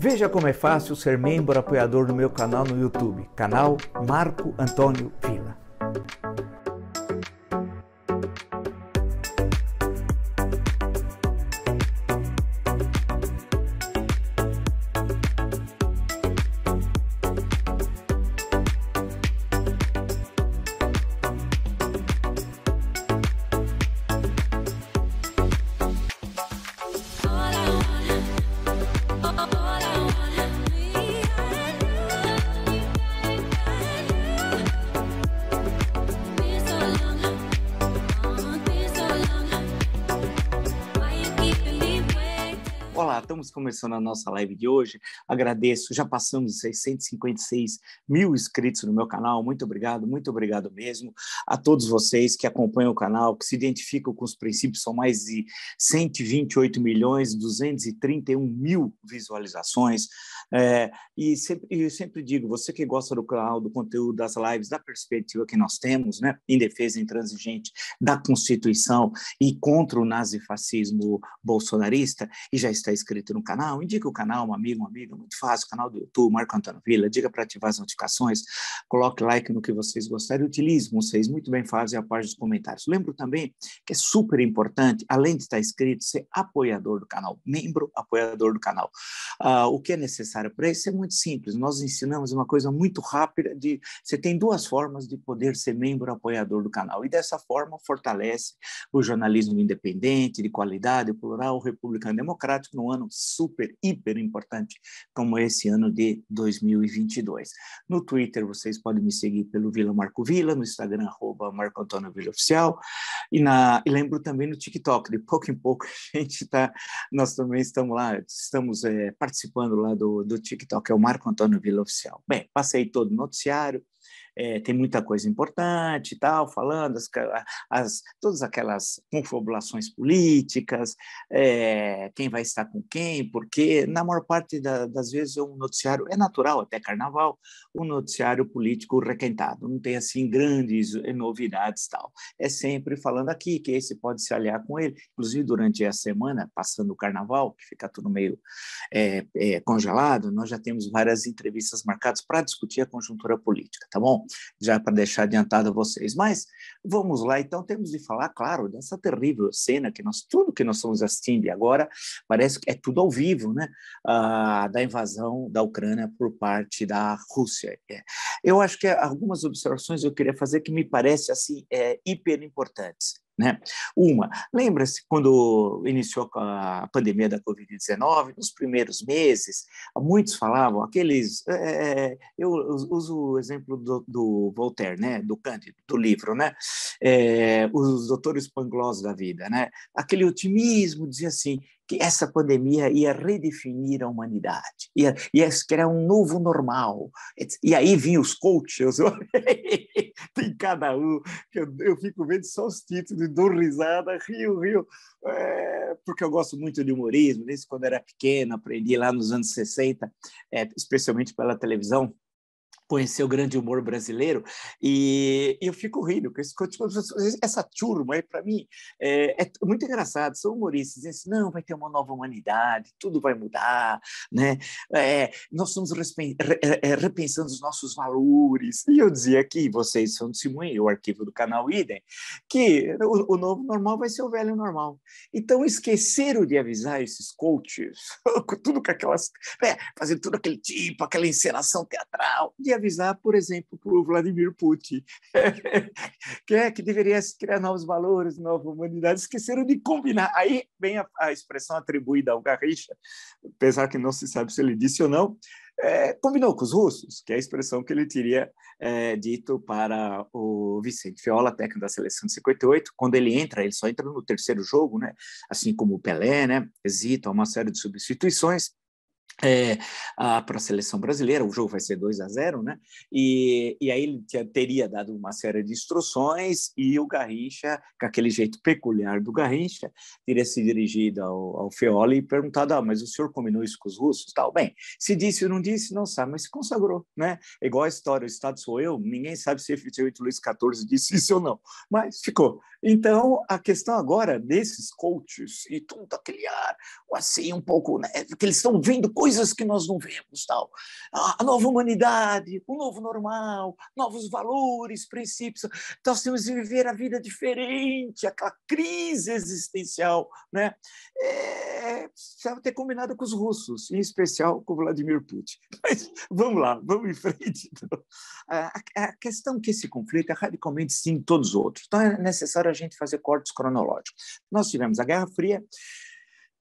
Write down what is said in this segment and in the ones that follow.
Veja como é fácil ser membro apoiador do meu canal no YouTube, canal Marco Antônio Villa. Olá, estamos começando a nossa live de hoje. Agradeço, já passamos 656 mil inscritos no meu canal. Muito obrigado mesmo a todos vocês que acompanham o canal, que se identificam com os princípios. São mais de 128 milhões, 231 mil visualizações. Eu sempre digo, você que gosta do canal, do conteúdo, das lives, da perspectiva que nós temos, né, em defesa intransigente da Constituição e contra o nazifascismo bolsonarista, e já está inscrito no canal, indica o canal, um amigo, uma amiga, muito fácil, canal do YouTube, Marco Antônio Villa, diga para ativar as notificações, coloque like no que vocês gostarem, utilize, vocês muito bem fazem a parte dos comentários. Lembro também que é super importante, além de estar inscrito, ser apoiador do canal, membro apoiador do canal. O que é necessário para isso é muito simples, nós ensinamos uma coisa muito rápida, você tem duas formas de poder ser membro apoiador do canal, e dessa forma fortalece o jornalismo independente, de qualidade, plural, republicano, democrático, num ano super, hiper importante como esse ano de 2022. No Twitter, vocês podem me seguir pelo Villa Marco Villa, no Instagram, @Marco Antônio Villa Oficial, e lembro também no TikTok, de pouco em pouco nós também estamos lá, participando lá do TikTok, é o Marco Antônio Villa Oficial. Bem, passei todo o noticiário, tem muita coisa importante e tal, falando todas aquelas confabulações políticas, quem vai estar com quem, porque na maior parte das vezes um noticiário, é natural até carnaval, um noticiário político requentado, não tem assim grandes novidades e tal, é sempre falando aqui que esse pode se aliar com ele, inclusive durante a semana, passando o carnaval, que fica tudo meio congelado, nós já temos várias entrevistas marcadas para discutir a conjuntura política, tá bom? Já para deixar adiantado a vocês. Mas vamos lá, então temos de falar, claro, dessa terrível cena tudo que nós estamos assistindo e agora parece que é tudo ao vivo, né? Da invasão da Ucrânia por parte da Rússia. Eu acho que algumas observações eu queria fazer que me parecem assim, hiper importantes. Né? Lembra-se quando iniciou a pandemia da Covid-19, nos primeiros meses, muitos falavam, eu uso o exemplo do Voltaire, né? Do Cândido, do livro, né? Os doutores Pangloss da vida, né? Aquele otimismo, dizia assim, que essa pandemia ia redefinir a humanidade, ia criar um novo normal. E aí vinham os coaches, tem cada um, que eu fico vendo só os títulos, dou risada, rio, porque eu gosto muito de humorismo, desde quando era pequeno, aprendi lá nos anos 60, especialmente pela televisão, conhecer o grande humor brasileiro, e eu fico rindo, essa turma aí, para mim, é muito engraçado, são humoristas, dizem assim, não, vai ter uma nova humanidade, tudo vai mudar, né? Nós estamos repensando os nossos valores, e eu dizia que vocês são testemunha, o arquivo do canal Idem, que o novo normal vai ser o velho normal. Então, esqueceram de avisar esses coaches, tudo com fazendo tudo aquele tipo, aquela encenação teatral, de avisar, por exemplo, para o Vladimir Putin, que deveria se criar novos valores, nova humanidade, esqueceram de combinar. Aí vem a expressão atribuída ao Garrincha, apesar que não se sabe se ele disse ou não, combinou com os russos, que é a expressão que ele teria dito para o Vicente Feola, técnico da seleção de 58, quando ele só entra no terceiro jogo, né? Assim como o Pelé, né? Hesita uma série de substituições, para a seleção brasileira, o jogo vai ser 2-0, né? E aí ele teria dado uma série de instruções e o Garrincha, com aquele jeito peculiar do Garrincha, teria se dirigido ao Feola e perguntado, mas o senhor combinou isso com os russos? Tal. Bem, se disse ou não disse, não sabe, mas se consagrou, né? É igual a história, o Estado sou eu, ninguém sabe se efetivamente Luís XIV disse isso ou não, mas ficou. Então, a questão agora desses coaches e tudo aquele ar, assim, um pouco, né? Que eles estão vendo coisas coisas que nós não vemos, tal. A nova humanidade, o novo normal, novos valores, princípios. Nós temos que viver a vida diferente, aquela crise existencial, né? Precisava ter combinado com os russos, em especial com o Vladimir Putin. Mas vamos lá, vamos em frente. Então, a questão é que esse conflito é radicalmente distinto de todos os outros. Então, é necessário a gente fazer cortes cronológicos. Nós tivemos a Guerra Fria.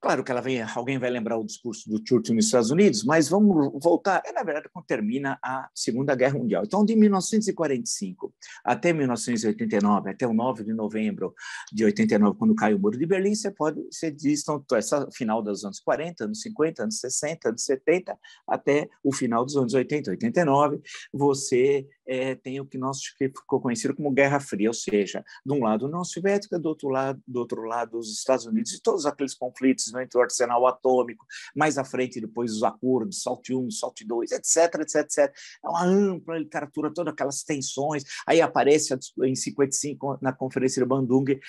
Claro que alguém vai lembrar o discurso do Churchill nos Estados Unidos, mas vamos voltar. Na verdade, quando termina a Segunda Guerra Mundial. Então, de 1945 até 1989, até o 9 de novembro de 89, quando cai o Muro de Berlim, você diz, então, essa final dos anos 40, anos 50, anos 60, anos 70, até o final dos anos 80, 89, você tem o que ficou conhecido como Guerra Fria, ou seja, de um lado a União Soviética, do outro lado os Estados Unidos, e todos aqueles conflitos entre o arsenal atômico, mais à frente depois os acordos, SALT I, SALT II, etc, etc, etc. É uma ampla literatura, todas aquelas tensões. Aí aparece em 55, na Conferência de Bandung,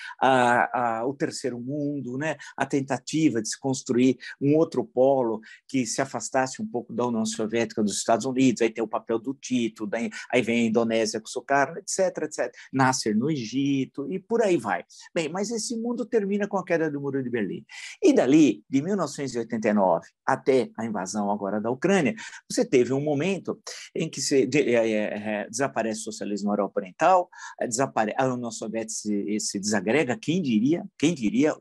o Terceiro Mundo, né? A tentativa de se construir um outro polo que se afastasse um pouco da União Soviética, dos Estados Unidos. Aí tem o papel do Tito, aí vem a Indonésia com Sukarno, etc, etc. Nasser no Egito e por aí vai. Bem, mas esse mundo termina com a queda do Muro de Berlim. E dali, de 1989 até a invasão agora da Ucrânia, você teve um momento em que desaparece o socialismo na Europa Oriental, a União Soviética se desagrega, quem diria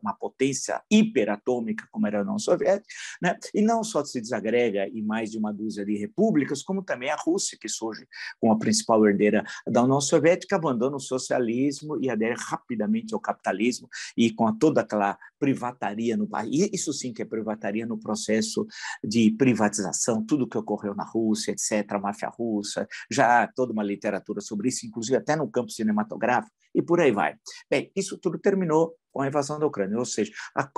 uma potência hiperatômica como era a União Soviética, né? E não só se desagrega em mais de uma dúzia de repúblicas, como também a Rússia, que surge como a principal herdeira da União Soviética, abandona o socialismo e adere rapidamente ao capitalismo e com toda aquela privataria no país. Isso sim que é privataria no processo de privatização, tudo que ocorreu na Rússia, etc., a máfia russa, já há toda uma literatura sobre isso, inclusive até no campo cinematográfico, e por aí vai. Bem, isso tudo terminou com a invasão da Ucrânia, ou seja,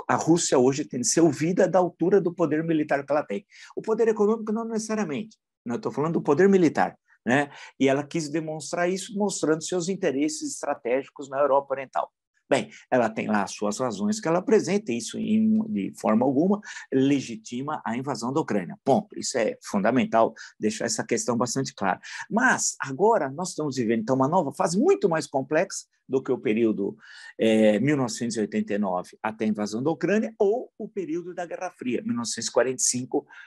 a Rússia hoje tem de ser ouvida da altura do poder militar que ela tem. O poder econômico não necessariamente, não estou falando do poder militar, né? E ela quis demonstrar isso mostrando seus interesses estratégicos na Europa Oriental. Bem, ela tem lá as suas razões que ela apresenta, isso de forma alguma legitima a invasão da Ucrânia. Ponto. Isso é fundamental, deixar essa questão bastante clara. Mas agora nós estamos vivendo então uma nova fase muito mais complexa do que o período 1989 até a invasão da Ucrânia ou o período da Guerra Fria,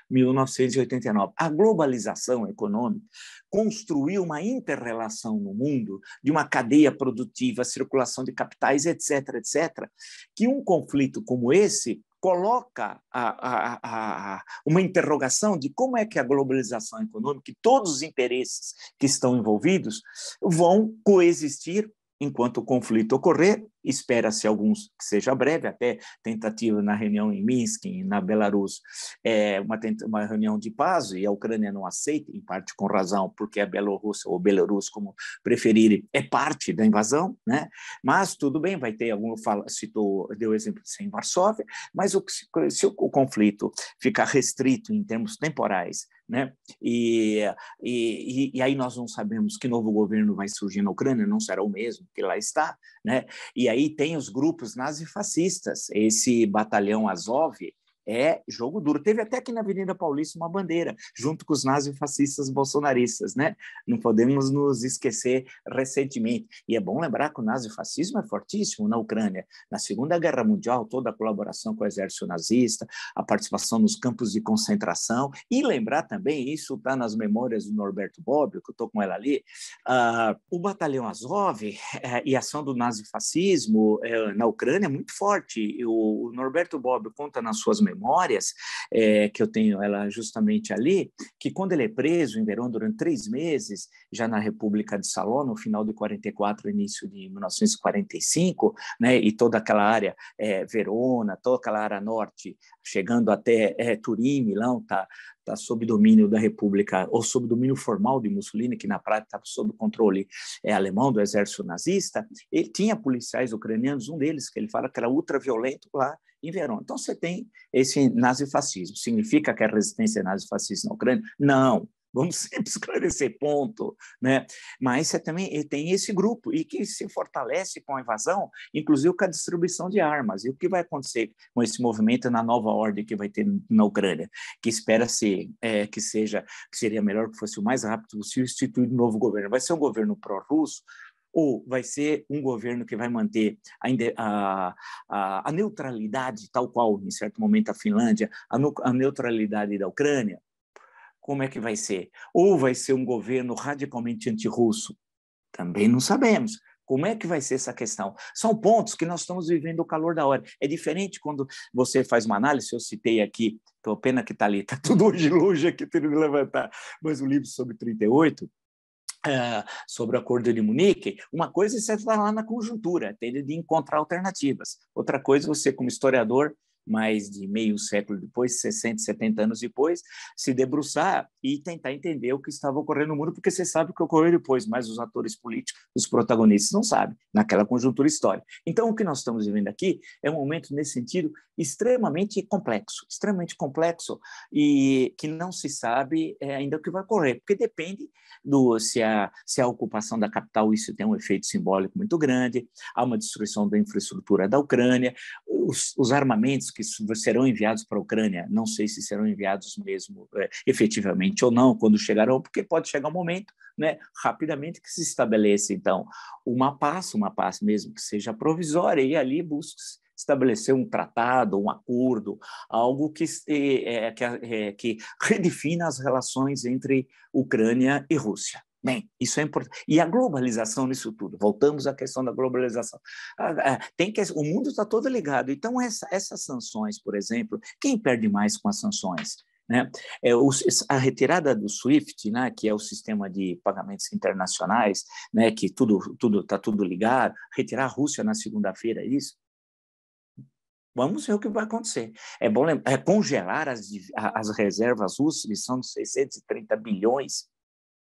1945-1989. A globalização econômica construiu uma interrelação no mundo de uma cadeia produtiva, circulação de capitais, etc., etc., que um conflito como esse coloca uma interrogação de como é que a globalização econômica e todos os interesses que estão envolvidos vão coexistir enquanto o conflito ocorrer. Espera-se alguns que seja breve, até tentativa na reunião em Minsk, na Belarus, uma reunião de paz, e a Ucrânia não aceita, em parte com razão, porque a Bielorrússia, ou Belarus, como preferirem, é parte da invasão, né? Mas tudo bem, vai ter deu exemplo em Varsóvia, mas se o conflito ficar restrito em termos temporais, né? E aí nós não sabemos que novo governo vai surgir na Ucrânia, não será o mesmo que lá está, né? E aí tem os grupos nazifascistas, esse batalhão Azov é jogo duro. Teve até aqui na Avenida Paulista uma bandeira, junto com os nazifascistas bolsonaristas, né? Não podemos nos esquecer recentemente. E é bom lembrar que o nazifascismo é fortíssimo na Ucrânia. Na Segunda Guerra Mundial, toda a colaboração com o exército nazista, a participação nos campos de concentração, e lembrar também, isso está nas memórias do Norberto Bobbio, que eu estou com ela ali, o batalhão Azov e a ação do nazifascismo na Ucrânia é muito forte. O Norberto Bobbio conta nas suas memórias, que eu tenho ela justamente ali, que quando ele é preso em Verão durante 3 meses, já na República de Saló, no final de 44, início de 1945, né, e toda aquela área, Verona, toda aquela área norte, chegando até Turim, Milão, está sob domínio da República, ou sob domínio formal de Mussolini, que na prática estava sob controle alemão, do exército nazista. Ele tinha policiais ucranianos, um deles, que ele fala que era ultraviolento lá em Verona. Então, você tem esse nazifascismo. Significa que a resistência é nazifascista na Ucrânia? Não. vamos sempre esclarecer, ponto, né? Mas você também tem esse grupo, e que se fortalece com a invasão, inclusive com a distribuição de armas. E o que vai acontecer com esse movimento na nova ordem que vai ter na Ucrânia, que espera-se que seria melhor que fosse o mais rápido possível instituir um novo governo. Vai ser um governo pró-russo, ou vai ser um governo que vai manter a neutralidade, tal qual, em certo momento, a Finlândia, a neutralidade da Ucrânia? Como é que vai ser? Ou vai ser um governo radicalmente antirrusso? Também não sabemos. Como é que vai ser essa questão? São pontos que nós estamos vivendo o calor da hora. É diferente quando você faz uma análise, eu citei aqui, estou pena que está ali, está tudo hoje longe aqui, tendo que levantar, mas o livro sobre 38, sobre o Acordo de Munique, uma coisa é você estar lá na conjuntura, ter de encontrar alternativas. Outra coisa, você como historiador, mais de meio século depois, 60, 70 anos depois, se debruçar e tentar entender o que estava ocorrendo no mundo, porque você sabe o que ocorreu depois, mas os atores políticos, os protagonistas não sabem, naquela conjuntura histórica. Então, o que nós estamos vivendo aqui é um momento, nesse sentido, extremamente complexo, e que não se sabe ainda o que vai ocorrer, porque depende se a ocupação da capital, isso tem um efeito simbólico muito grande, há uma destruição da infraestrutura da Ucrânia, os armamentos que serão enviados para a Ucrânia, não sei se serão enviados mesmo efetivamente ou não, quando chegarão, porque pode chegar um momento, né, rapidamente, que se estabeleça, então, uma paz mesmo que seja provisória, e ali busca-se estabelecer um tratado, um acordo, algo que redefina as relações entre Ucrânia e Rússia. Bem, isso é importante. E a globalização nisso tudo, voltamos à questão da globalização. O mundo está todo ligado. Então, essas sanções, por exemplo, quem perde mais com as sanções? Né? A retirada do SWIFT, né, que é o sistema de pagamentos internacionais, né, que está tudo ligado, retirar a Rússia na segunda-feira, é isso? Vamos ver o que vai acontecer. É bom congelar as reservas russas, que são de 630 bilhões.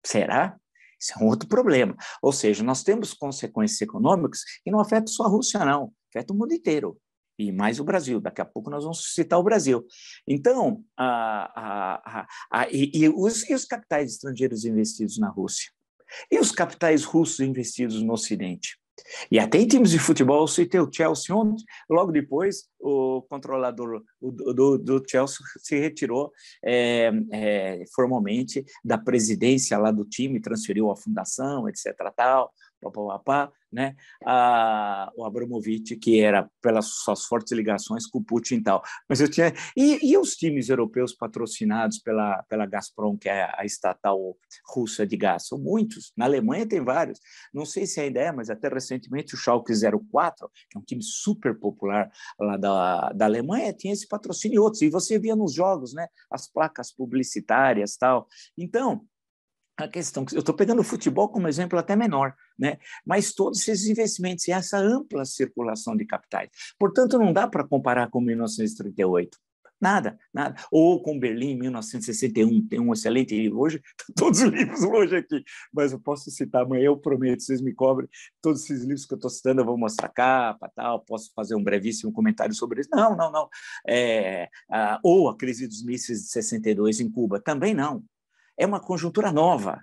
Será? Isso é um outro problema. Ou seja, nós temos consequências econômicas que não afetam só a Rússia, não. Afetam o mundo inteiro. E mais o Brasil. Daqui a pouco nós vamos citar o Brasil. Então, os capitais estrangeiros investidos na Rússia? E os capitais russos investidos no Ocidente? E até em times de futebol, eu citei o Chelsea ontem, logo depois o controlador do Chelsea se retirou formalmente da presidência lá do time, transferiu a fundação, etc. tal, né? O Abramovich, que era pelas suas fortes ligações com o Putin e tal. Mas e os times europeus patrocinados pela Gazprom, que é a estatal russa de gás? São muitos. Na Alemanha tem vários. Não sei se é a ideia, mas até recentemente o Schalke 04, que é um time super popular lá da Alemanha, tinha esse patrocínio e outros. E você via nos jogos, né? As placas publicitárias e tal. Então, a questão, eu estou pegando o futebol como exemplo até menor, né? Mas todos esses investimentos e essa ampla circulação de capitais. Portanto, não dá para comparar com 1938. Nada. Ou com Berlim, 1961, tem um excelente livro. Hoje, todos os livros hoje aqui, mas eu posso citar amanhã, eu prometo, vocês me cobrem, todos esses livros que eu estou citando, eu vou mostrar a capa, tal, posso fazer um brevíssimo comentário sobre isso. Não. Ou a crise dos mísseis de 62 em Cuba, também não. É uma conjuntura nova,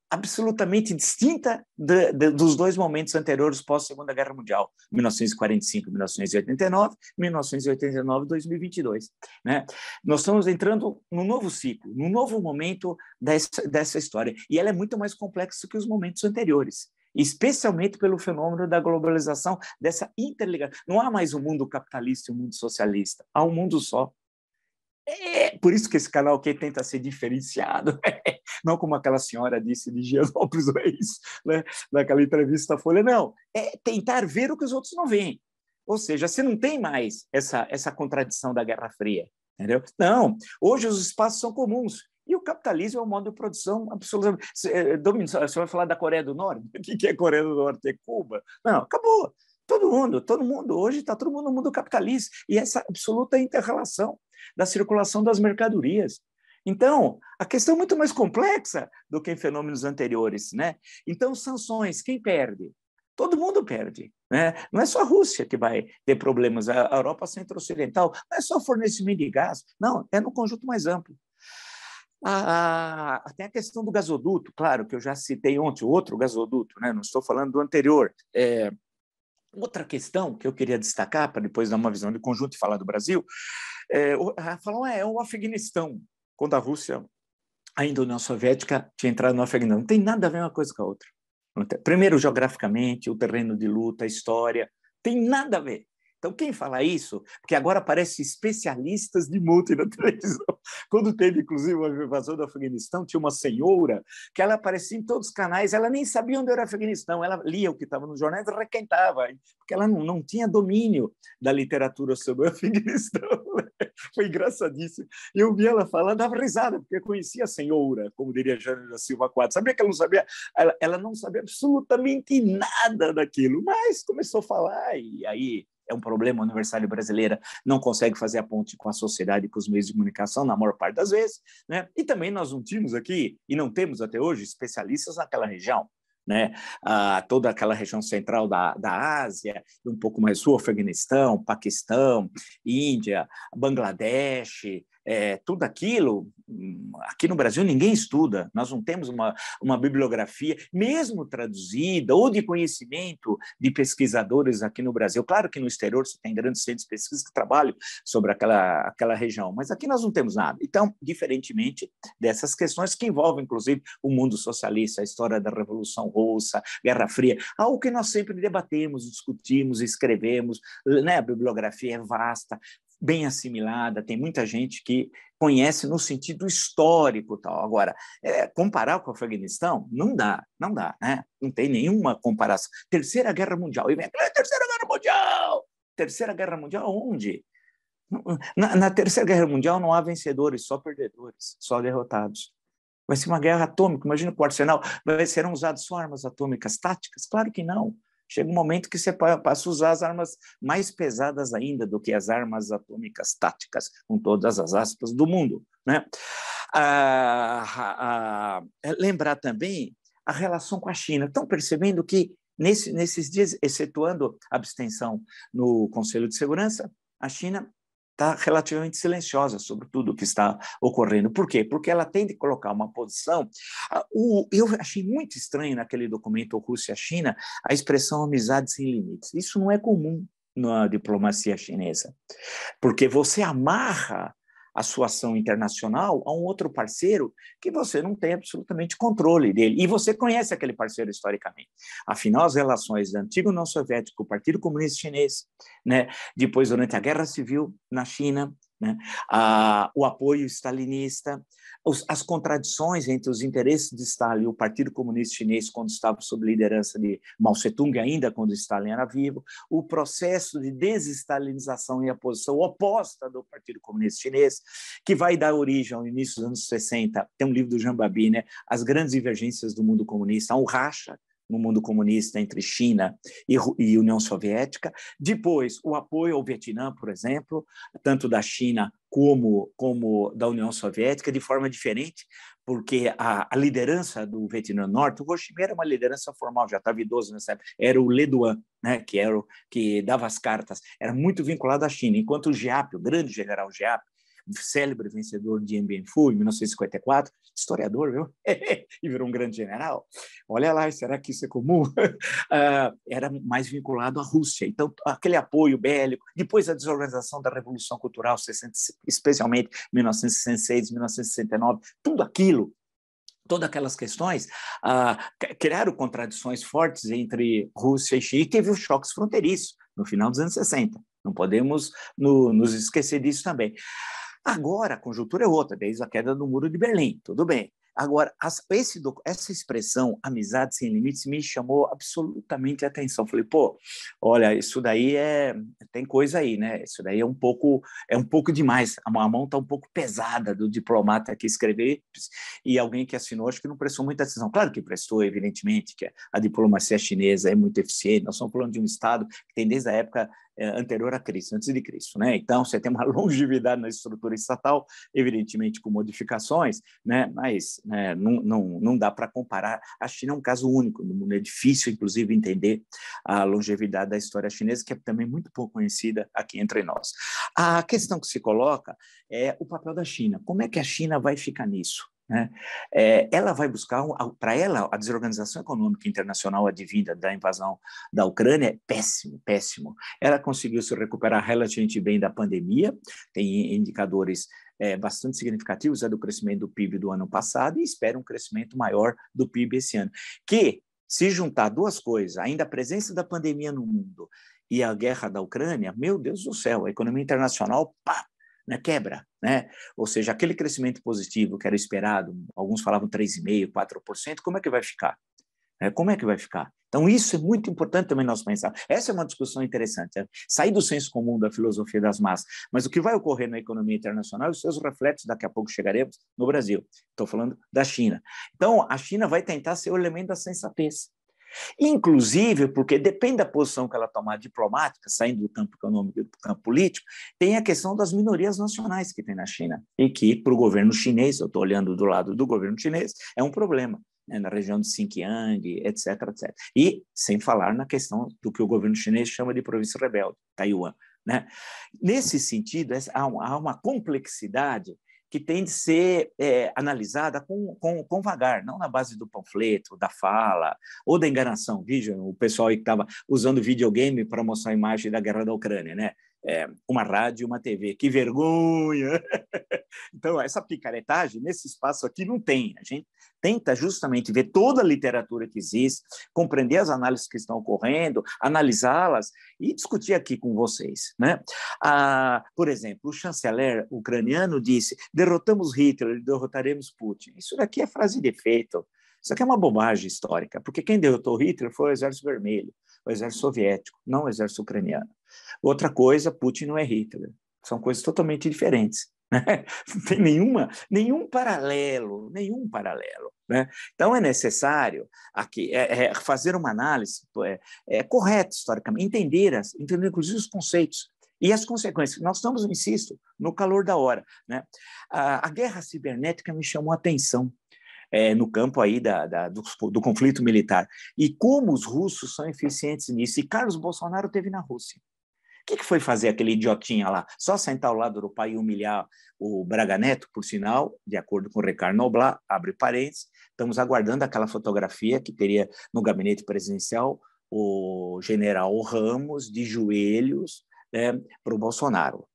absolutamente distinta dos dois momentos anteriores pós-Segunda Guerra Mundial, 1945, 1989, 1989, 2022. Né? Nós estamos entrando num novo ciclo, num novo momento dessa história, e ela é muito mais complexa que os momentos anteriores, especialmente pelo fenômeno da globalização, dessa interligação. Não há mais um mundo capitalista e um mundo socialista, há um mundo só. É por isso que esse canal aqui tenta ser diferenciado, não como aquela senhora disse de Gianópolis Reis, né? Naquela entrevista da Folha, não, é tentar ver o que os outros não veem. Ou seja, você não tem mais essa contradição da Guerra Fria, entendeu? Não, hoje os espaços são comuns, e o capitalismo é um modo de produção absolutamente... Você vai falar da Coreia do Norte? O que é Coreia do Norte? É Cuba? Não, acabou. Todo mundo, hoje está todo mundo no mundo capitalista, e essa absoluta inter-relação da circulação das mercadorias. Então, a questão é muito mais complexa do que em fenômenos anteriores, né? Então, sanções, quem perde? Todo mundo perde, né? Não é só a Rússia que vai ter problemas, a Europa Centro-Ocidental, não é só fornecimento de gás, não, é no conjunto mais amplo. Tem a questão do gasoduto, claro, que eu já citei ontem, outro gasoduto, né? Não estou falando do anterior. Outra questão que eu queria destacar, para depois dar uma visão de conjunto e falar do Brasil, é o Afeganistão, quando a Rússia, ainda a União Soviética, tinha entrado no Afeganistão. Não tem nada a ver uma coisa com a outra. Primeiro, geograficamente, o terreno de luta, a história, tem nada a ver. Então, quem fala isso, porque agora aparecem especialistas de multi na televisão. Quando teve, inclusive, a invasão do Afeganistão, tinha uma senhora que ela aparecia em todos os canais, ela nem sabia onde era o Afeganistão, ela lia o que estava nos jornais e requentava, porque ela não tinha domínio da literatura sobre o Afeganistão. Foi engraçadíssimo. Eu vi ela falar, dava risada, porque eu conhecia a senhora, como diria Jânio da Silva Quadros. Sabia que ela não sabia? Ela não sabia absolutamente nada daquilo, mas começou a falar, e aí é um problema, a Universidade Brasileira não consegue fazer a ponte com a sociedade e com os meios de comunicação, na maior parte das vezes, né? E também nós não tínhamos aqui, e não temos até hoje, especialistas naquela região, né? Toda aquela região central da Ásia, um pouco mais sul, Afeganistão, Paquistão, Índia, Bangladesh, tudo aquilo, aqui no Brasil ninguém estuda, nós não temos uma bibliografia, mesmo traduzida ou de conhecimento de pesquisadores aqui no Brasil. Claro que no exterior você tem grandes centros de pesquisa que trabalham sobre aquela região, mas aqui nós não temos nada. Então, diferentemente dessas questões que envolvem, inclusive, o mundo socialista, a história da Revolução Russa, Guerra Fria, algo que nós sempre debatemos, discutimos, escrevemos, né? A bibliografia é vasta, bem assimilada, tem muita gente que conhece no sentido histórico. Tal. Agora, comparar com o Afeganistão, não dá, né? Não tem nenhuma comparação. Terceira Guerra Mundial, e vem a Terceira Guerra Mundial! Terceira Guerra Mundial onde? Na Terceira Guerra Mundial não há vencedores, só perdedores, só derrotados. Vai ser uma guerra atômica, imagina que o arsenal serão usadas só armas atômicas táticas? Claro que não. Chega um momento que você passa a usar as armas mais pesadas ainda do que as armas atômicas táticas, com todas as aspas do mundo, né? Lembrar também a relação com a China. Estão percebendo que, nesses dias, excetuando a abstenção no Conselho de Segurança, a China está relativamente silenciosa sobre tudo o que está ocorrendo. Por quê? Porque ela tem de colocar uma posição... Eu achei muito estranho naquele documento Rússia-China a expressão amizade sem limites. Isso não é comum na diplomacia chinesa, porque você amarra a sua ação internacional a um outro parceiro que você não tem absolutamente controle dele. E você conhece aquele parceiro historicamente. Afinal, as relações da antiga União Soviética com o Partido Comunista Chinês, né? Depois, durante a Guerra Civil na China, né? O apoio stalinista, as contradições entre os interesses de Stalin e o Partido Comunista Chinês quando estava sob liderança de Mao Tse-tung, ainda quando Stalin era vivo, o processo de desestalinização e a posição oposta do Partido Comunista Chinês, que vai dar origem ao início dos anos 60, tem um livro do Jean Babi, né? As grandes divergências do mundo comunista, há um racha no mundo comunista entre China e União Soviética. Depois, o apoio ao Vietnã, por exemplo, tanto da China como da União Soviética, de forma diferente, porque a liderança do Vietnã Norte, o Ho Chi Minh era uma liderança formal, já estava idoso nessa época, era o Le Duan, né, que dava as cartas, era muito vinculado à China, enquanto o Giap, o grande general Giap, célebre vencedor de Dien Bien Phu, em 1954, historiador, viu? E virou um grande general. Olha lá, será que isso é comum? Era mais vinculado à Rússia. Então, aquele apoio bélico, depois a desorganização da Revolução Cultural, especialmente 1966, 1969, tudo aquilo, todas aquelas questões, criaram contradições fortes entre Rússia e China, e teve os choques fronteiriços no final dos anos 60. Não podemos nos esquecer disso também. Agora, a conjuntura é outra, desde a queda do Muro de Berlim, tudo bem. Agora, essa expressão, amizade sem limites, me chamou absolutamente a atenção. Falei, pô, olha, isso daí tem coisa aí, né? Isso daí é um pouco demais. A mão está um pouco pesada do diplomata que escreveu, e alguém que assinou, acho que não prestou muita atenção. Claro que prestou, evidentemente, que a diplomacia chinesa é muito eficiente. Nós estamos falando de um Estado que tem, desde a época anterior a Cristo, antes de Cristo, né? Então, você tem uma longevidade na estrutura estatal, evidentemente com modificações, né? Mas né, não dá para comparar. A China é um caso único no mundo, é difícil, inclusive, entender a longevidade da história chinesa, que é também muito pouco conhecida aqui entre nós. A questão que se coloca é o papel da China. Como é que a China vai ficar nisso? Né? Ela vai buscar, para ela, a desorganização econômica internacional advinda da invasão da Ucrânia é péssimo, péssimo. Ela conseguiu se recuperar relativamente bem da pandemia, tem indicadores bastante significativos do crescimento do PIB do ano passado e espera um crescimento maior do PIB esse ano. Que, se juntar duas coisas, ainda a presença da pandemia no mundo e a guerra da Ucrânia, meu Deus do céu, a economia internacional, pá, né, quebra, né? Ou seja, aquele crescimento positivo que era esperado, alguns falavam 3,5%, 4%, como é que vai ficar? Como é que vai ficar? Então, isso é muito importante também nós pensar. Essa é uma discussão interessante, sair do senso comum da filosofia das massas, mas o que vai ocorrer na economia internacional, os seus reflexos, daqui a pouco chegaremos no Brasil. Estou falando da China. Então, a China vai tentar ser o elemento da sensatez. Inclusive, porque depende da posição que ela tomar diplomática, saindo do campo econômico e do campo político, tem a questão das minorias nacionais que tem na China, e que, para o governo chinês, eu estou olhando do lado do governo chinês, é um problema, né, na região de Xinjiang, etc, etc. E sem falar na questão do que o governo chinês chama de província rebelde, Taiwan. Né? Nesse sentido, há uma complexidade que tem de ser analisada com vagar, não na base do panfleto, da fala ou da enganação. Vejam, o pessoal aí que estava usando videogame para mostrar a imagem da guerra da Ucrânia, né? Uma rádio e uma TV, que vergonha! Então, essa picaretagem, nesse espaço aqui, não tem. A gente tenta justamente ver toda a literatura que existe, compreender as análises que estão ocorrendo, analisá-las e discutir aqui com vocês. Né? Por exemplo, o chanceler ucraniano disse: derrotamos Hitler, derrotaremos Putin. Isso daqui é frase de efeito. Isso aqui é uma bobagem histórica, porque quem derrotou Hitler foi o Exército Vermelho, o Exército Soviético, não o Exército Ucraniano. Outra coisa, Putin não é Hitler. São coisas totalmente diferentes. Né? Não tem nenhum paralelo, né? Então, é necessário aqui, fazer uma análise correta historicamente, entender inclusive os conceitos e as consequências. Nós estamos, insisto, no calor da hora. Né? A guerra cibernética me chamou a atenção. No campo aí do conflito militar. E como os russos são eficientes nisso. E Carlos Bolsonaro esteve na Rússia. O que foi fazer aquele idiotinha lá? Só sentar ao lado do pai e humilhar o Braga Neto, por sinal, de acordo com o Ricardo Noblat, abre parênteses, estamos aguardando aquela fotografia que teria no gabinete presidencial o general Ramos de joelhos para o Bolsonaro.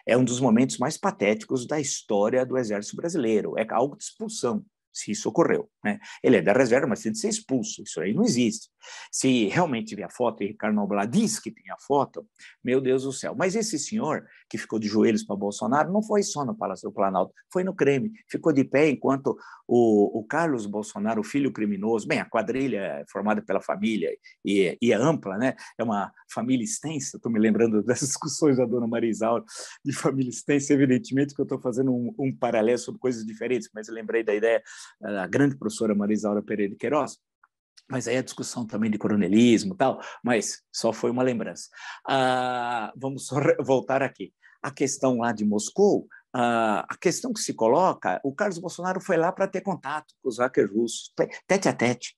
É um dos momentos mais patéticos da história do Exército Brasileiro. É algo de expulsão, se isso ocorreu. Né? Ele é da reserva, mas tem de ser expulso. Isso aí não existe. Se realmente tiver a foto, e Ricardo Noblat diz que tem a foto, meu Deus do céu. Mas esse senhor que ficou de joelhos para Bolsonaro não foi só no Palácio do Planalto, foi no Kremlin. Ficou de pé enquanto o Carlos Bolsonaro, o filho criminoso, bem, a quadrilha é formada pela família e é ampla, né? É uma família extensa. Estou me lembrando das discussões da dona Maria Isaura de família extensa. Evidentemente que eu estou fazendo um paralelo sobre coisas diferentes, mas eu lembrei da ideia da grande professora Maria Isaura Pereira de Queiroz. Mas aí a discussão também de coronelismo e tal, mas só foi uma lembrança. Vamos só voltar aqui. A questão lá de Moscou, a questão que se coloca, o Carlos Bolsonaro foi lá para ter contato com os hackers russos, tete a tete.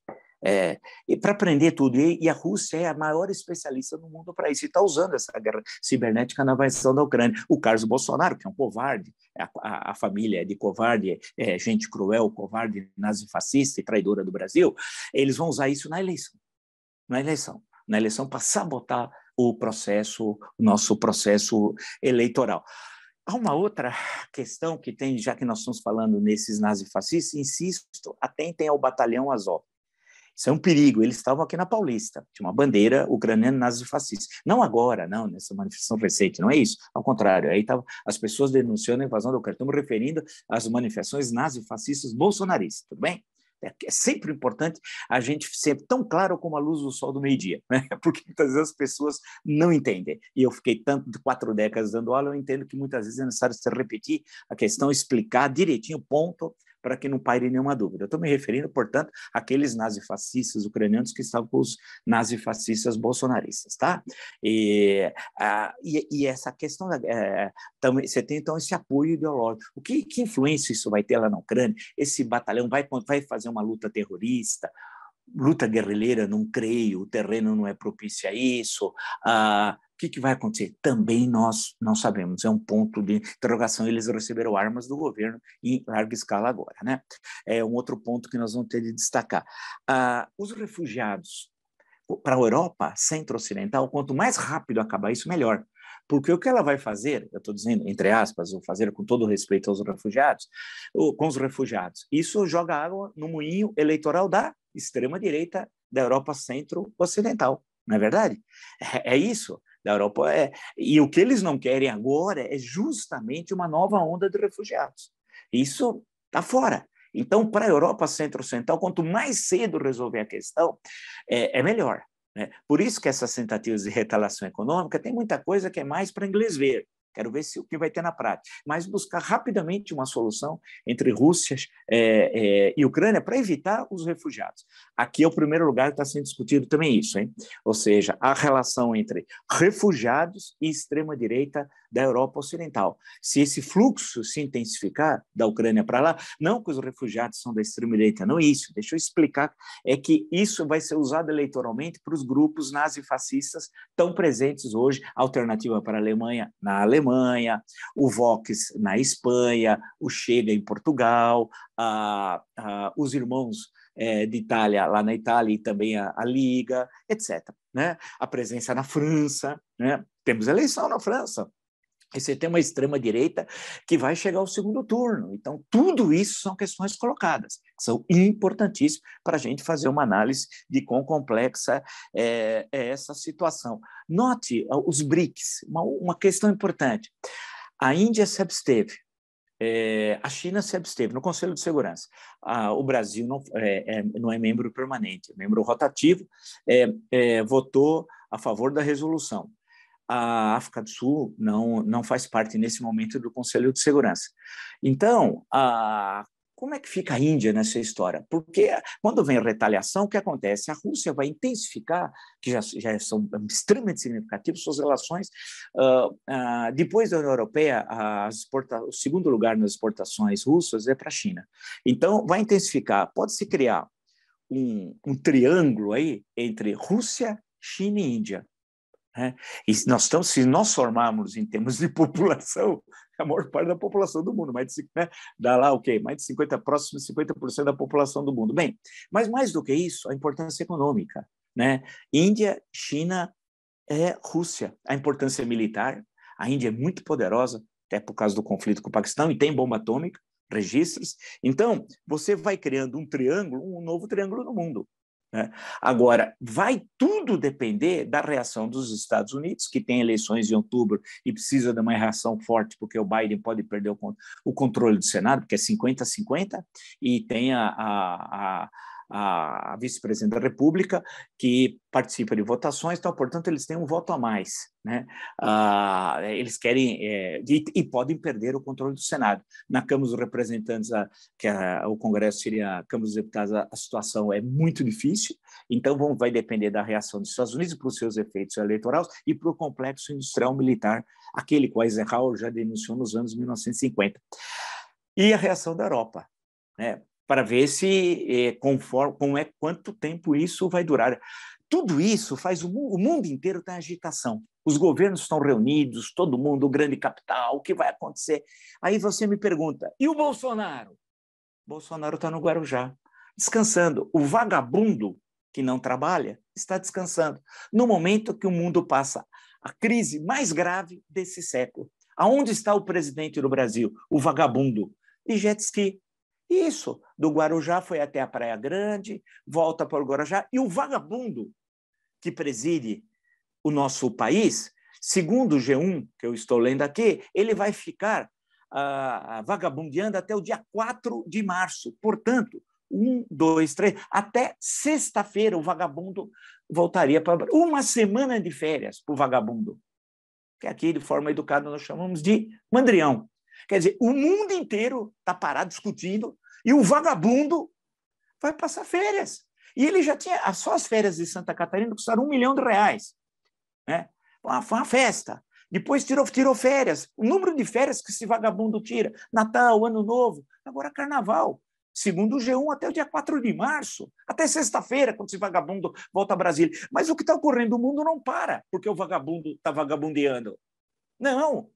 E para aprender tudo, e a Rússia é a maior especialista no mundo para isso, e está usando essa guerra cibernética na invasão da Ucrânia. O Carlos Bolsonaro, que é um covarde, a família é de covarde, gente cruel, covarde, nazifascista e traidora do Brasil, eles vão usar isso na eleição para sabotar o nosso processo eleitoral. Há uma outra questão que tem, já que nós estamos falando nesses nazifascistas, insisto, atentem ao Batalhão Azov. Isso é um perigo. Eles estavam aqui na Paulista, tinha uma bandeira ucraniana nazifascista. Não agora, não, nessa manifestação recente, não é isso. Ao contrário, aí estavam as pessoas denunciando a invasão da Ucrânia. Estamos referindo às manifestações nazifascistas bolsonaristas, tudo bem? É sempre importante a gente ser tão claro como a luz do sol do meio-dia, né? Porque muitas vezes as pessoas não entendem. E eu fiquei tanto de 4 décadas dando aula, eu entendo que muitas vezes é necessário se repetir a questão, explicar direitinho, ponto, para que não paire nenhuma dúvida. Eu estou me referindo, portanto, àqueles nazifascistas ucranianos que estavam com os nazifascistas bolsonaristas, tá? E essa questão, também, você tem, então, esse apoio ideológico. Que influência isso vai ter lá na Ucrânia? Esse batalhão vai fazer uma luta terrorista? Luta guerrilheira, não creio, o terreno não é propício a isso. O que vai acontecer? Também nós não sabemos, é um ponto de interrogação. Eles receberam armas do governo em larga escala agora, né? É um outro ponto que nós vamos ter de destacar. Os refugiados para a Europa centro-ocidental, quanto mais rápido acabar isso, melhor. Porque o que ela vai fazer, eu estou dizendo, entre aspas, vou fazer com todo respeito aos refugiados, com os refugiados, isso joga água no moinho eleitoral da extrema-direita da Europa centro-ocidental, não é verdade? É isso, da Europa. E o que eles não querem agora é justamente uma nova onda de refugiados. Isso está fora. Então, para a Europa centro-ocidental, quanto mais cedo resolver a questão, é melhor. Né? Por isso que essas tentativas de retaliação econômica tem muita coisa que é mais para inglês ver. Quero ver o que vai ter na prática. Mas buscar rapidamente uma solução entre Rússia e Ucrânia para evitar os refugiados. Aqui é o primeiro lugar que está sendo discutido também isso, hein? Ou seja, a relação entre refugiados e extrema-direita da Europa Ocidental. Se esse fluxo se intensificar da Ucrânia para lá, não que os refugiados são da extrema-direita, não é isso. Deixa eu explicar, é que isso vai ser usado eleitoralmente para os grupos nazifascistas tão presentes hoje, alternativa para a Alemanha, na Alemanha, o Vox na Espanha, o Chega em Portugal, os irmãos de Itália lá na Itália e também a Liga, etc. Né? A presença na França, né? Temos eleição na França. E você tem uma extrema-direita que vai chegar ao segundo turno. Então, tudo isso são questões colocadas, que são importantíssimas para a gente fazer uma análise de quão complexa é essa situação. Note os BRICS, uma questão importante. A Índia se absteve, a China se absteve no Conselho de Segurança. O Brasil não é membro permanente, é membro rotativo, votou a favor da resolução. A África do Sul não faz parte, nesse momento, do Conselho de Segurança. Então, como é que fica a Índia nessa história? Porque, quando vem a retaliação, o que acontece? A Rússia vai intensificar, que já são extremamente significativas, suas relações. Depois da União Europeia, o segundo lugar nas exportações russas é para a China. Então, vai intensificar. Pode-se criar um triângulo aí entre Rússia, China e Índia. E se nós formarmos em termos de população, a maior parte da população do mundo, dá lá o quê? Mais de próximo de 50% da população do mundo. Bem, mas mais do que isso, a importância econômica. Né? Índia, China, Rússia. A importância militar, a Índia é muito poderosa, até por causa do conflito com o Paquistão, e tem bomba atômica, registros. Então, você vai criando um novo triângulo no mundo. Né? Agora, vai tudo depender da reação dos Estados Unidos, que tem eleições em outubro e precisa de uma reação forte, porque o Biden pode perder o controle do Senado, porque é 50-50, e tem a vice-presidente da República, que participa de votações, então, portanto, eles têm um voto a mais. Né? Eles querem, e podem perder o controle do Senado. Na Câmara dos Representantes, o Congresso seria a Câmara dos Deputados, a situação é muito difícil, então vai depender da reação dos Estados Unidos para os seus efeitos eleitorais e para o complexo industrial militar, aquele que o Eisenhower já denunciou nos anos 1950. E a reação da Europa, né? Para ver se quanto tempo isso vai durar. Tudo isso faz o mundo inteiro estar em agitação. Os governos estão reunidos, todo mundo, o grande capital, o que vai acontecer? Aí você me pergunta, e o Bolsonaro? O Bolsonaro está no Guarujá, descansando. O vagabundo que não trabalha está descansando. No momento que o mundo passa a crise mais grave desse século. Aonde está o presidente do Brasil? O vagabundo. De jet ski. Isso, do Guarujá foi até a Praia Grande, volta para o Guarujá, e o vagabundo que preside o nosso país, segundo o G1, que eu estou lendo aqui, ele vai ficar vagabundeando até o dia 4 de março. Portanto, 1, 2, 3, até sexta-feira o vagabundo voltaria para uma semana de férias para o vagabundo, que aqui, de forma educada, nós chamamos de mandrião. Quer dizer, o mundo inteiro está parado discutindo E o vagabundo vai passar férias. E ele já tinha... Só as férias de Santa Catarina custaram R$1 milhão, né? Foi uma festa. Depois tirou férias. O número de férias que esse vagabundo tira. Natal, Ano Novo, agora Carnaval. Segundo o G1, até o dia 4 de março. Até sexta-feira, quando esse vagabundo volta a Brasília. Mas o que está ocorrendo? O mundo não para, porque o vagabundo está vagabundeando. Não.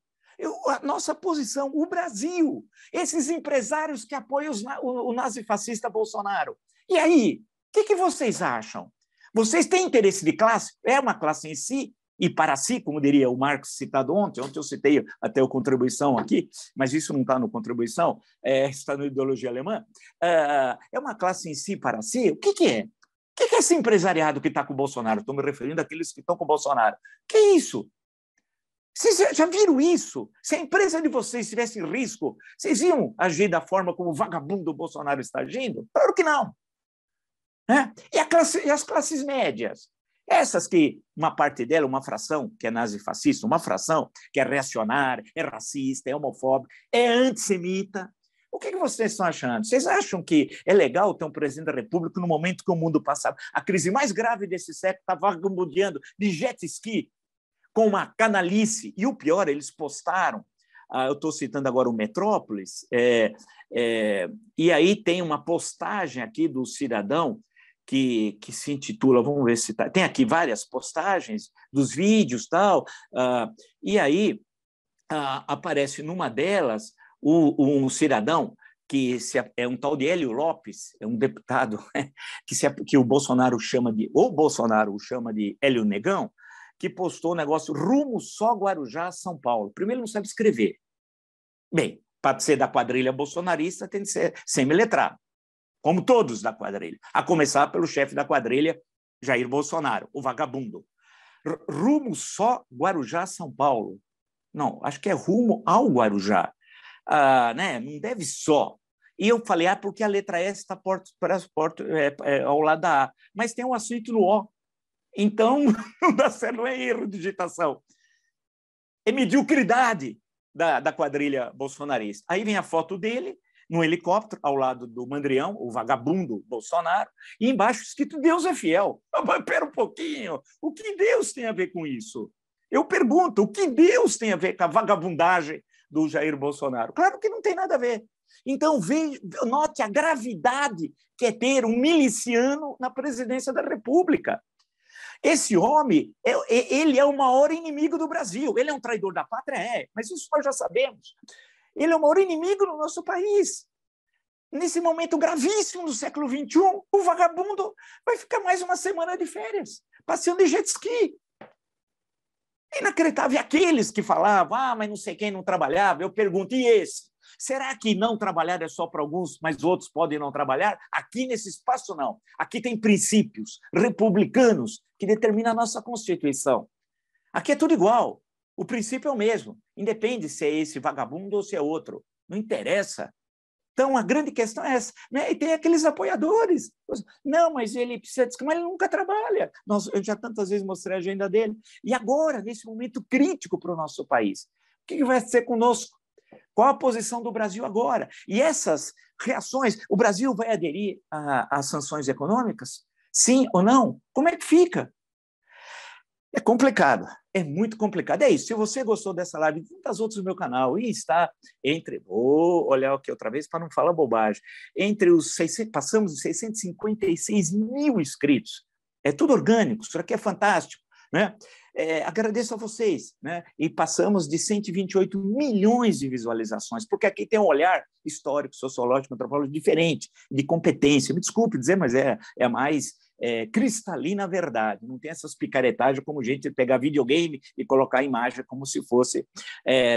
A nossa posição, o Brasil, esses empresários que apoiam o nazifascista Bolsonaro. E aí, o que vocês acham? Vocês têm interesse de classe? É uma classe em si e para si, como diria o Marx citado ontem. Ontem eu citei até a contribuição aqui, mas isso não está no contribuição, está na ideologia alemã. É uma classe em si para si? O que é? O que é esse empresariado que está com o Bolsonaro? Estou me referindo àqueles que estão com o Bolsonaro. O que é isso? Vocês já viram isso? Se a empresa de vocês estivesse em risco, vocês iam agir da forma como o vagabundo Bolsonaro está agindo? Claro que não. E as classes médias? Essas que, uma parte dela, uma fração que é nazifascista, uma fração que é reacionária, é racista, é homofóbica, é antissemita. O que vocês estão achando? Vocês acham que é legal ter um presidente da República no momento que o mundo passava? A crise mais grave desse século está vagabundeando de jet ski, com uma canalice. E o pior, eles postaram, eu estou citando agora o Metrópolis, e aí tem uma postagem aqui do cidadão que se intitula, vamos ver se tem aqui várias postagens dos vídeos, tal, e aí aparece numa delas um cidadão que é um tal de Hélio Lopes, é um deputado que o Bolsonaro chama de Hélio Negão, que postou um negócio rumo só Guarujá, São Paulo. Primeiro, ele não sabe escrever. Bem, para ser da quadrilha bolsonarista, tem que ser semi-letrado, como todos da quadrilha, a começar pelo chefe da quadrilha, Jair Bolsonaro, o vagabundo. Rumo só Guarujá, São Paulo. Não, acho que é rumo ao Guarujá. Né? Não deve só. E eu falei, porque a letra S está ao lado da A, mas tem um acento no O. Então, não dá certo, não é erro de digitação. É mediocridade da quadrilha bolsonarista. Aí vem a foto dele, no helicóptero, ao lado do Mandrião, o vagabundo Bolsonaro, e embaixo escrito Deus é fiel. Mas espera um pouquinho, o que Deus tem a ver com isso? Eu pergunto, o que Deus tem a ver com a vagabundagem do Jair Bolsonaro? Claro que não tem nada a ver. Então, note a gravidade que é ter um miliciano na presidência da República. Esse homem, ele é o maior inimigo do Brasil. Ele é um traidor da pátria? Mas isso nós já sabemos. Ele é o maior inimigo do nosso país. Nesse momento gravíssimo do século XXI, o vagabundo vai ficar mais uma semana de férias, passeando de jet ski. Inacreditável. E aqueles que falavam, mas não sei quem não trabalhava, eu pergunto, e esse? Será que não trabalhar é só para alguns, mas outros podem não trabalhar? Aqui nesse espaço, não. Aqui tem princípios republicanos que determinam a nossa Constituição. Aqui é tudo igual. O princípio é o mesmo. Independe se é esse vagabundo ou se é outro. Não interessa. Então, a grande questão é essa. Né? E tem aqueles apoiadores. Não, mas ele precisa descansar, mas ele nunca trabalha. Eu já tantas vezes mostrei a agenda dele. E agora, nesse momento crítico para o nosso país, o que vai ser conosco? Qual a posição do Brasil agora? E essas reações, o Brasil vai aderir às sanções econômicas? Sim ou não? Como é que fica? É complicado, é muito complicado. É isso, se você gostou dessa live e tantas outras no meu canal, e está vou olhar aqui outra vez para não falar bobagem, passamos de 656 mil inscritos. É tudo orgânico, isso aqui é fantástico, né? Agradeço a vocês, né? E passamos de 128 milhões de visualizações, porque aqui tem um olhar histórico, sociológico, antropológico diferente, de competência. Me desculpe dizer, mas é a mais cristalina verdade. Não tem essas picaretagens como gente pegar videogame e colocar a imagem como se fosse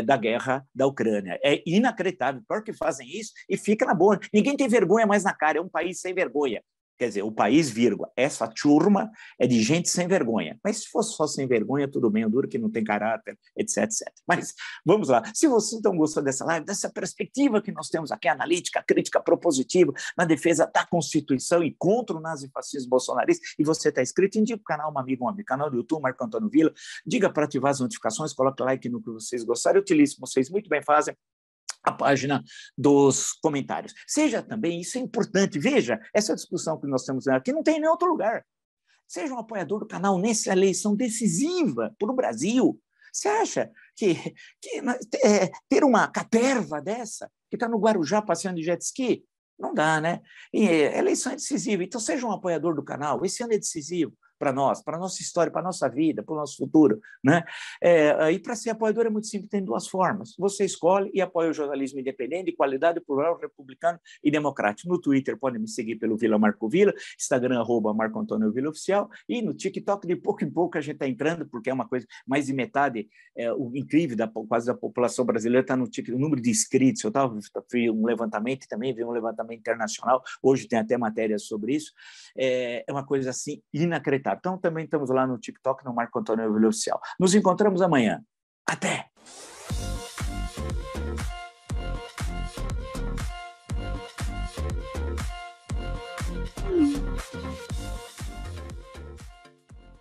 da guerra da Ucrânia. É inacreditável. Pior que fazem isso e fica na boa. Ninguém tem vergonha mais na cara. É um país sem vergonha. Quer dizer, o país, vírgula, essa turma é de gente sem vergonha. Mas se fosse só sem vergonha, tudo bem, o duro que não tem caráter, etc, etc. Mas vamos lá. Se você então gostou dessa live, dessa perspectiva que nós temos aqui, analítica, crítica propositiva, na defesa da Constituição e contra o nazifascismo bolsonarista, e você está inscrito, indica o canal, um amigo, canal do YouTube, Marco Antônio Villa, diga para ativar as notificações, coloque like no que vocês gostaram, utilize, como vocês muito bem fazem, a página dos comentários. Seja também, isso é importante, veja, essa discussão que nós estamos aqui não tem em nenhum outro lugar. Seja um apoiador do canal nessa eleição decisiva para o Brasil. Você acha que ter uma caterva dessa, que está no Guarujá passeando de jet ski, não dá, né? E eleição é decisiva, então seja um apoiador do canal, esse ano é decisivo para nós, para a nossa história, para a nossa vida, para o nosso futuro, né? E para ser apoiador é muito simples, tem duas formas. Você escolhe e apoia o jornalismo independente, de qualidade, plural, republicano e democrático. No Twitter pode me seguir pelo Vila Marco Vila, Instagram @Marco Antônio Vila Oficial, e no TikTok de pouco em pouco a gente está entrando, porque é uma coisa, mais de metade, o incrível, quase da população brasileira está no TikTok, o número de inscritos. Eu fiz um levantamento também, vi um levantamento internacional, hoje tem até matérias sobre isso, é uma coisa assim inacreditável. Então, também estamos lá no TikTok, no Marco Antônio Vila Oficial. Nos encontramos amanhã. Até!